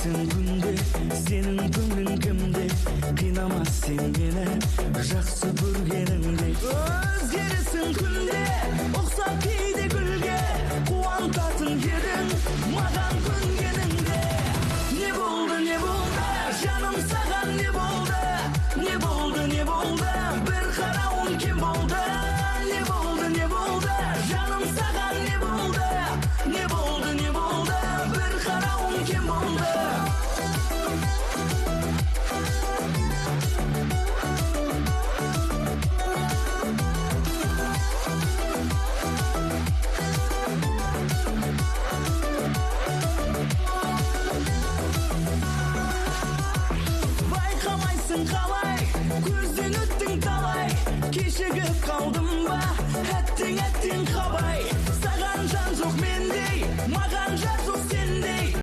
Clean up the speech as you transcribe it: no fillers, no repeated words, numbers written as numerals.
өзгересің күнде, сенің көңілің кімде, қинамас сен мені жақсы көргеніңде. Өзгересің күнде, ұқсап кейде гүлге, қуантатын едің маған көнгеніңде. Не болды, жаным саған не болды? Не болды, бір қарауын кем болды? Не болды, жаным саған не болды? Не болды, бір қарауын кем болды? Байқамайсың қалай, көзден өттің талай, кешігіп қалдым